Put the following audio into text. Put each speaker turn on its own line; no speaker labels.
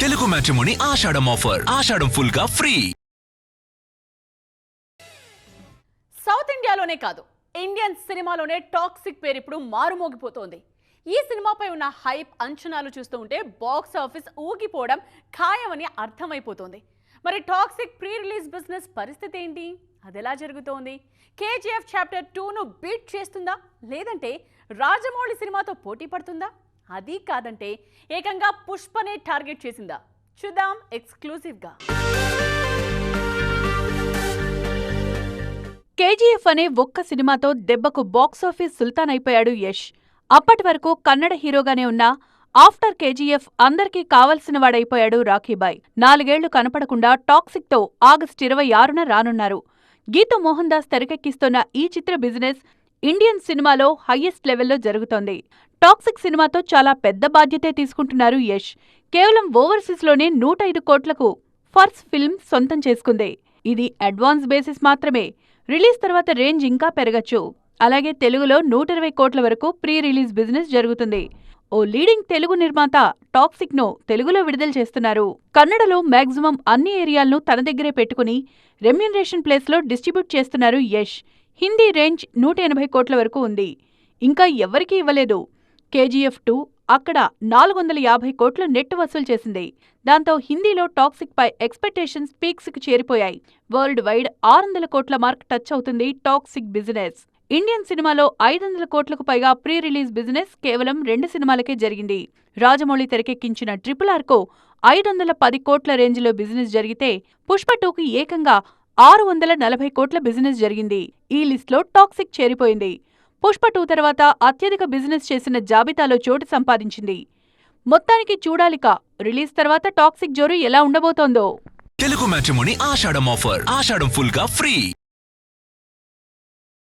Telugu matrimony ఆషాఢం offer. ఆషాఢం full గా free.
South ఇండియాలోనే కాదు, ఇండియన్ సినిమాలోనే టాక్సిక్ పేరు ఇప్పుడు మారుమోగిపోతోంది. ఈ సినిమాపై ఉన్న హైప్ అంచనాలు చూస్తూ ఉంటే బాక్స్ ఆఫీస్ ఊగిపోవడం ఖాయమని అర్థమైపోతోంది. మరి టాక్సిక్ ప్రీ రిలీజ్ బిజినెస్ పరిస్థితి ఏంటి? అదెలా జరుగుతోంది? కేజీఎఫ్ చాప్టర్ 2ను బీట్ చేస్తుందా, లేదంటే రాజమౌళి సినిమాతో పోటీ పడుతుందా? అది కాదంటే ఏకంగా పుష్పనే టార్గెట్ చేసిందా? చూద్దాం ఎక్స్క్లూజివ్గా.
కేజీఎఫ్ అనే ఒక్క సినిమాతో దెబ్బకు బాక్సాఫీస్ సుల్తాన్ అయిపోయాడు యష్. అప్పటి వరకు కన్నడ హీరోగానే ఉన్న ఆఫ్టర్ కేజీఎఫ్ అందరికీ కావలసిన వాడైపోయాడు రాఖీబాయ్. 4 ఏళ్లు కనపడకుండా టాక్సిక్తో ఆగస్టు 26న రానున్నారు. గీతూ మోహన్ దాస్ తెరకెక్కిస్తున్న ఈ చిత్ర బిజినెస్ ఇండియన్ సినిమాలో హయ్యెస్ట్ లెవెల్లో జరుగుతోంది. టాక్సిక్ సినిమాతో చాలా పెద్ద బాధ్యతే తీసుకుంటున్నారు యష్. కేవలం ఓవర్సీస్లోనే 105 కోట్లకు ఫస్ట్ ఫిల్మ్ సొంతం చేసుకుంది. ఇది అడ్వాన్స్ బేసిస్ మాత్రమే. రిలీజ్ తర్వాత రేంజ్ ఇంకా పెరగచ్చు. అలాగే తెలుగులో 120 కోట్ల వరకు ప్రీ రిలీజ్ బిజినెస్ జరుగుతుంది. ఓ లీడింగ్ తెలుగు నిర్మాత టాక్సిక్ ను తెలుగులో విడుదల చేస్తున్నారు. కన్నడలో మాక్సిమం అన్ని ఏరియాలను తన దగ్గరే పెట్టుకుని రెమ్యూనరేషన్ ప్లేస్లో డిస్ట్రిబ్యూట్ చేస్తున్నారు యష్. హిందీ రేంజ్ 180 కోట్ల వరకు ఉంది. ఇంకా ఎవ్వరికీ ఇవ్వలేదు. కేజీఎఫ్ 2 అక్కడ 450 కోట్లు నెట్ వసూలు చేసింది. దాంతో హిందీలో టాక్సిక్ పై ఎక్స్పెక్టేషన్స్ పీక్స్ కి చేరిపోయాయి. వరల్డ్ వైడ్ 600 కోట్ల మార్క్ టచ్ అవుతుంది టాక్సిక్ బిజినెస్. ఇండియన్ సినిమాలో 500 కోట్లకు పైగా ప్రీ రిలీజ్ బిజినెస్ కేవలం 2 సినిమాలకే జరిగింది. రాజమౌళి తెరకెక్కించిన RRR కు 510 కోట్ల రేంజ్లో బిజినెస్ జరిగితే పుష్ప 2కి ఏకంగా 640 కోట్ల బిజినెస్ జరిగింది. ఈ లిస్ట్లో టాక్సిక్ చేరిపోయింది. పుష్ప 2 తర్వాత అత్యధిక బిజినెస్ చేసిన జాబితాలో చోటు సంపాదించింది. మొత్తానికి చూడాలిక రిలీజ్ తర్వాత టాక్సిక్ జోరు ఎలా ఉండబోతోందో.
తెలుగు మ్యాట్రిమోనీ ఆషాఢం ఆఫర్. ఆషాఢం ఫుల్ గా ఫ్రీ.